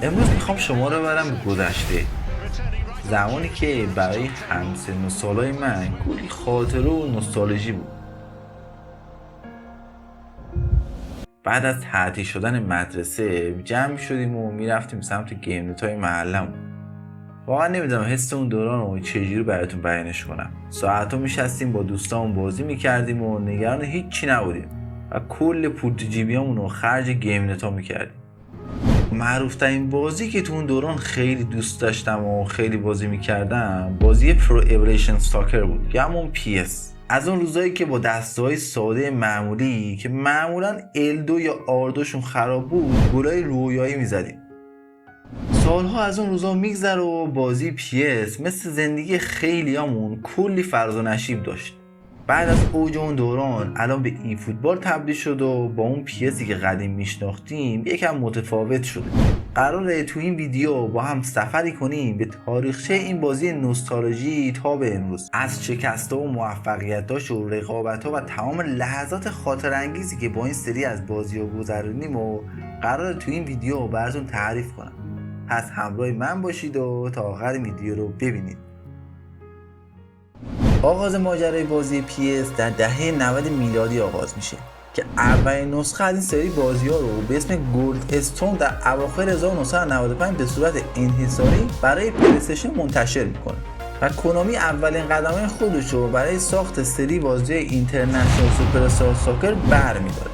امروز میخوام شما رو برم به گذشته، زمانی که برای همسن و سالای من کلی خاطره و نوستالژی بود. بعد از تعطیل شدن مدرسه جمع شدیم و میرفتیم سمت گیم نت های محلمون. واقعا نمیدونم حس اون دوران رو چجوری براتون بیانش کنم. ساعتا میشستیم با دوستامون بازی میکردیم و نگران هیچی نبودیم و کل پول تو جیبیامون رو خرج گیم نت ها میکردیم. معروفترین بازی که تو اون دوران خیلی دوست داشتم و خیلی بازی میکردم بازی پرو ایولیشن ساکر بود یا همون PS. از اون روزایی که با دسته‌های ساده معمولی که معمولا L2 یا R2شون خراب بود گلای رویایی میزدیم. سالها از اون روزا میگذره و بازی PS مثل زندگی خیلیامون کلی فراز و نشیب داشت. بعد از اوج اون دوران الان به ای فوتبال تبدیل شد و با اون پیسی که قدیم میشناختیم یکم متفاوت شده. قراره تو این ویدیو با هم سفری کنیم به تاریخچه این بازی نوستالژی تا به امروز، از شکست‌ها و موفقیتاش و رقابت‌ها و تمام لحظات خاطر انگیزی که با این سری از بازی‌ها گذروندیم و قراره تو این ویدیو براتون تعریف کنم. پس همراه من باشید و تا آخر ویدیو رو ببینید. آغاز ماجرای بازی PS در دهه 90 میلادی آغاز میشه که اولین نسخه از این سری بازی‌ها رو به اسم گولد استون در اواخر 1995 به صورت انحصاری برای پلی‌استیشن منتشر میکنه و کنامی اولین قدم‌های خودش رو برای ساخت سری بازی اینترنشنال سوپرستار ساکر برمی‌داره.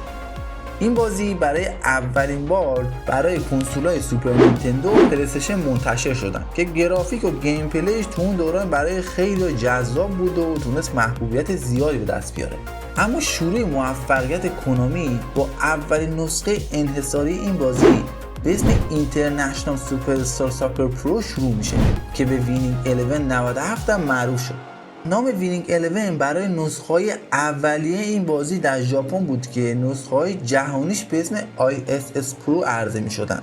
این بازی برای اولین بار برای کنسول‌های سوپر نینتندو و پلی‌استیشن منتشر شدن که گرافیک و گیم پلیش تو اون دوران برای خیلی جذاب بود و تونست محبوبیت زیادی به دست بیاره. اما شروع موفقیت کنامی با اولین نسخه انحصاری این بازی به اسم اینترنشنال سوپرستار ساکر پرو شروع میشه که به وینینگ 11 97 هم معروف شد. نام وینینگ 11 برای نسخه‌های اولیه این بازی در ژاپن بود که نسخه‌های جهانیش به اسم ISS پرو عرضه می‌شدن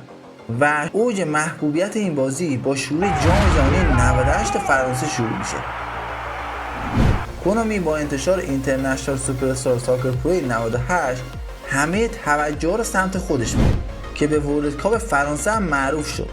و اوج محبوبیت این بازی با شروع جام جهانی 98 فرانسه شروع میشه. کنامی با انتشار اینترنشنال سوپرستار ساکر پرو 98 همه توجه رو سمت خودش بود که به ورلد کاپ فرانسه هم معروف شد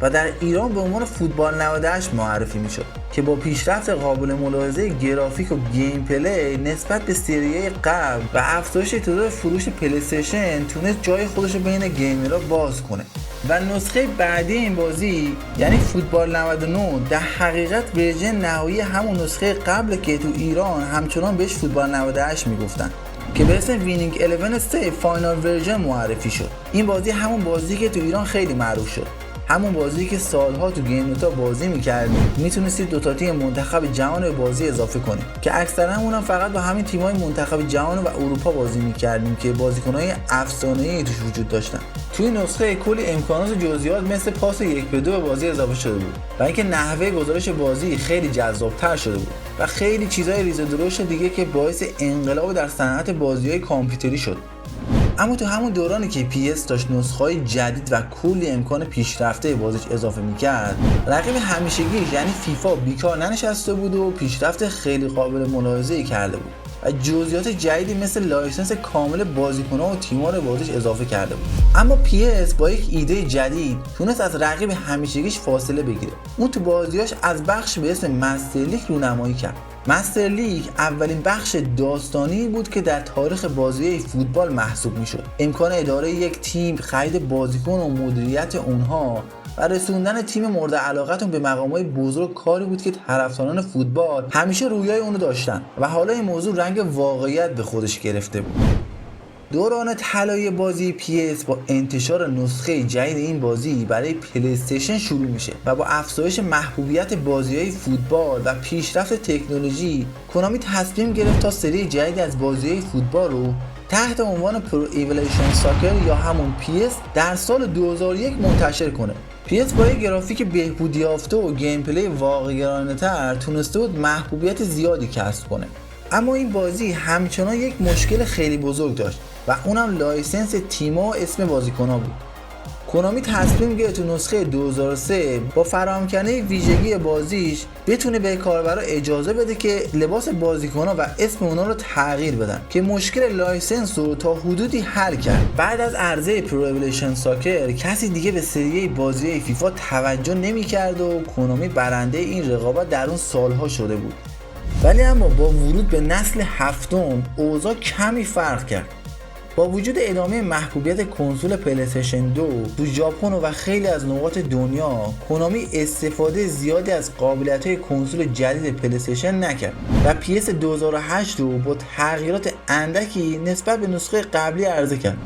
و در ایران به عنوان فوتبال 98 معرفی میشد که با پیشرفت قابل ملاحظه گرافیک و گیم پلی نسبت به سری‌های قبل و افزایش تعداد فروش پلی‌استیشن تونست جای خودش رو بین گیمرها باز کنه و نسخه بعدی این بازی یعنی فوتبال 99 در حقیقت ورژن نهایی همون نسخه قبل که تو ایران همچنان بهش فوتبال 98 میگفتن که به اسم وینینگ 11 3 فاینال ورژن معرفی شد. این بازی همون بازی که تو ایران خیلی معروف شد، همون بازی که سالها تو گیم نت بازی می‌کردیم، میتونستید دو تا تیم منتخب جهان به بازی اضافه کنیم که اکثرا اونم فقط با همین تیم‌های منتخب جهان و اروپا بازی می‌کردیم که بازیکن‌های افسانه‌ای توش وجود داشتن. توی نسخه کلی امکانات جزئیات مثل پاس 1-2 به بازی اضافه شده بود و اینکه نحوه گزارش بازی خیلی جذاب‌تر شده بود و خیلی چیزای ریز و درشت دیگه که باعث انقلاب در صنعت بازی‌های کامپیوتری شد. اما تو همون دورانی که PS داشت نسخه‌های جدید و کلی امکان پیشرفته بازیش اضافه می‌کرد، رقیب همیشگیش یعنی فیفا بیکار ننشسته بود و پیشرفت خیلی قابل ملاحظه‌ای کرده بود و جزئیات جدیدی مثل لایسنس کامل بازیکن‌ها و تیم‌ها بازیش اضافه کرده بود. اما PS با یک ایده جدید تونست از رقیب همیشگیش فاصله بگیره. اون تو بازیاش از بخش به اسم مستر لیگ رونمایی کرد. مستر لیگ اولین بخش داستانی بود که در تاریخ بازی فوتبال محسوب میشد. امکان اداره یک تیم، خرید بازیکن و مدیریت اونها و رسوندن تیم مورد علاقتون به مقامات بزرگ کاری بود که طرفداران فوتبال همیشه رویای اونو داشتن و حالا این موضوع رنگ واقعیت به خودش گرفته بود. دوران طلایی بازی PS با انتشار نسخه جدید این بازی برای پلی‌استیشن شروع میشه و با افزایش محبوبیت بازی‌های فوتبال و پیشرفت تکنولوژی کنامی تصمیم گرفت تا سری جدید از بازی‌های فوتبال رو تحت عنوان پرو ایولیشن ساکر یا همون PS در سال 2001 منتشر کنه. PS با یک گرافیک بهبودی یافته و گیم پلی واقع‌گرایانه‌تر تونسته بود محبوبیت زیادی کسب کنه. اما این بازی همچنان یک مشکل خیلی بزرگ داشت و اونم لایسنس تیم‌ها و اسم بازیکن‌ها بود. کنامی تصمیم گرفت تو نسخه 2003 با فراهم کردن ویژگی بازیش بتونه به کاربرا اجازه بده که لباس بازیکن‌ها و اسم اونا رو تغییر بدن که مشکل لایسنس رو تا حدودی حل کرد. بعد از عرضه پرو اِوولوشن ساکر کسی دیگه به سری بازی فیفا توجه نمی‌کرد و کنامی برنده این رقابت در اون سالها شده بود. ولی اما با ورود به نسل هفتم اوضاع کمی فرق کرد. با وجود ادامه محبوبیت کنسول پلی‌استیشن 2 تو ژاپن و خیلی از نقاط دنیا، کنامی استفاده زیادی از قابلیت‌های کنسول جدید پلی‌استیشن نکرد و PS 2008 رو با تغییرات اندکی نسبت به نسخه قبلی عرضه کرد.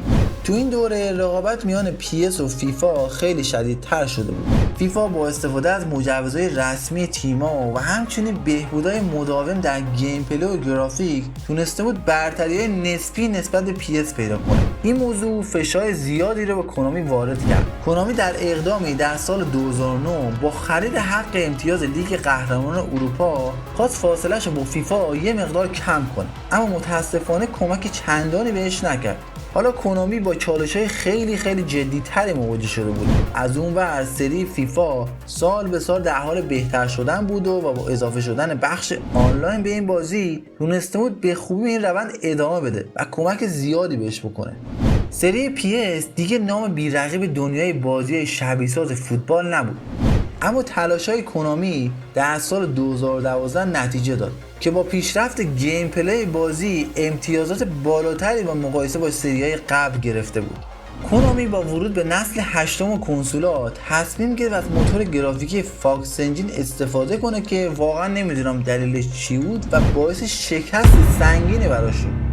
تو این دوره رقابت میان PS و فیفا خیلی شدیدتر شده بود. فیفا با استفاده از مجوزهای رسمی تیم‌ها و همچنین بهبودهای مداوم در گیم پلی و گرافیک تونسته بود برتری‌های نسبی نسبت به PS پیدا کنه. این موضوع فشار زیادی رو به کنامی وارد کرد. کنامی در اقدامی در سال 2009 با خرید حق امتیاز لیگ قهرمانان اروپا خواست فاصله‌اش رو با فیفا یه مقدار کم کنه، اما متاسفانه کمک چندانی بهش نکرد. حالا کنامی با چالش‌های خیلی جدی‌تری مواجه شده بود. از اون ور سری فیفا سال به سال در حال بهتر شدن بود و با اضافه شدن بخش آنلاین به این بازی تونسته بود به خوبی این روند ادامه بده و کمک زیادی بهش بکنه. سری PS دیگه نام بی‌رقیب دنیای بازی شبیه‌ساز فوتبال نبود، اما تلاش‌های کنامی در سال 2012 نتیجه داد که با پیشرفت گیم پلی بازی امتیازات بالاتری با مقایسه با سری‌های قبل گرفته بود. کنامی با ورود به نسل هشتم کنسولات تصمیم گرفت از موتور گرافیکی فاکس انجین استفاده کنه که واقعا نمیدونم دلیلش چی بود و باعث شکست سنگینی براش شد.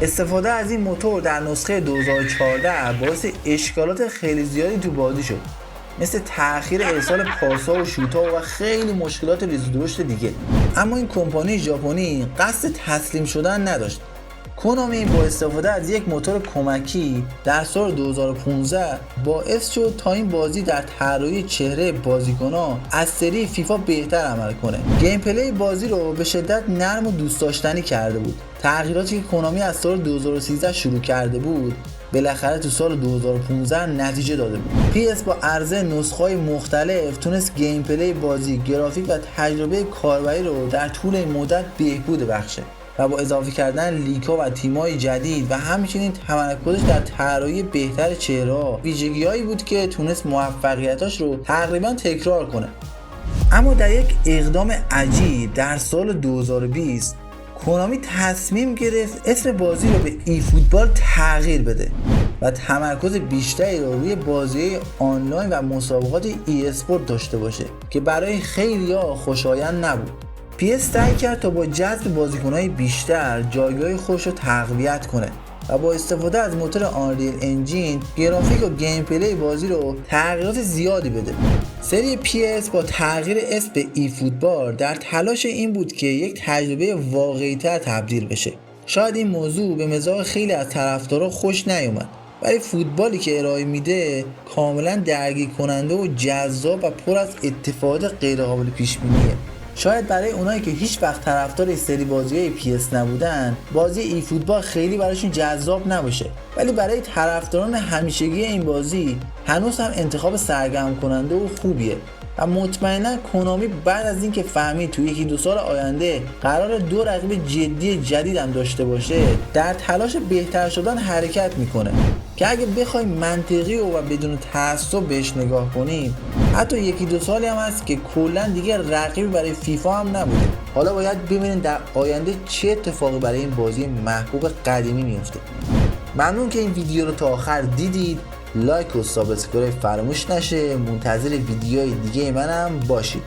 استفاده از این موتور در نسخه 2014 باعث اشکالات خیلی زیادی تو بازی شد، مثل تأخیر ارسال پاس‌ها و شوت‌ها و خیلی مشکلات ریز و درشت دیگه. اما این کمپانی ژاپنی قصد تسلیم شدن نداشت. کنامی با استفاده از یک موتور کمکی در سال 2015 باعث شد تا این بازی در طراحی چهره بازیکن‌ها از سری فیفا بهتر عمل کنه. گیم پلی بازی رو به شدت نرم و دوست داشتنی کرده بود. تغییراتی که کنامی از سال 2013 شروع کرده بود بالاخره تو سال 2015 نتیجه داده بود. PS با عرضه نسخه‌های مختلف تونست گیم پلی بازی، گرافیک و تجربه کاربری رو در طول این مدت بهبود بخشه و با اضافه کردن لیگ‌ها و تیم‌های جدید و همچنین تمرکزش در طراحی بهتر چهره‌ها ویژگی‌هایی بود که تونست موفقیتاش رو تقریبا تکرار کنه. اما در یک اقدام عجیب در سال 2020 کنامی تصمیم گرفت اسم بازی رو به ای فوتبال تغییر بده و تمرکز بیشتری رو روی بازی آنلاین و مسابقات ای اسپورت داشته باشه که برای خیلی‌ها خوشایند نبود. PS سعی کرد تا با جذب بازیکن‌های بیشتر جایگاه خودش رو تقویت کنه و با استفاده از موتور آنریل انجین گرافیک و گیم پلی بازی رو تغییرات زیادی بده. سری PS با تغییر اسم به ای فوتبال در تلاش این بود که یک تجربه واقعی‌تر تبدیل بشه. شاید این موضوع به مزاج خیلی از طرفدارا خوش نیومد، ولی فوتبالی که ارائه میده کاملا درگیر کننده و جذاب و پر از اتفاقات غیر قابل پیش بینیه. شاید برای اونایی که هیچ وقت طرفدار سری بازی‌های PS نبودن بازی ای فوتبال خیلی براشون جذاب نباشه، ولی برای طرفداران همیشگی این بازی هنوز هم انتخاب سرگرم کننده و خوبیه و مطمئنا کنامی بعد از اینکه فهمید توی یکی دو سال آینده قرار دو رقیب جدی جدید هم داشته باشه در تلاش بهتر شدن حرکت میکنه که اگه بخوایم منطقی و بدون تعصب بهش نگاه کنیم حتی یکی دو سالی هم هست که کلا دیگه رقیبی برای فیفا هم نبوده. حالا باید ببینیم در آینده چه اتفاقی برای این بازی محبوب قدیمی میفته. ممنون که این ویدیو رو تا آخر دیدید. لایک و سابسکرایب فراموش نشه. منتظر ویدیوهای دیگه منم باشید.